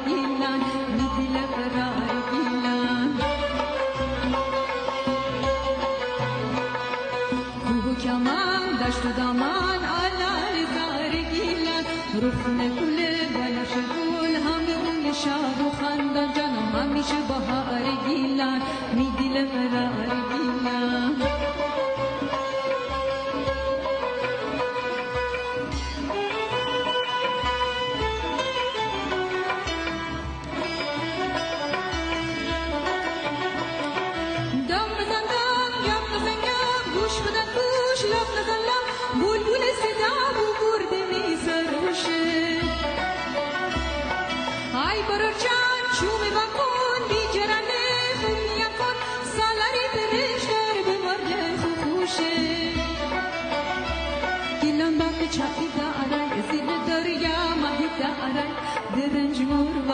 گیلان می دل قرار گیلان کوه و کمان دشت و دامان آلار زار گیلان رخونه گله بنفش گل همه اون شاد و خندان جانم همیشه بهار گیلان می دل قرار گیلان بلبل صدا و برده می سرشه ای برو چند چومه بکن بی جرنه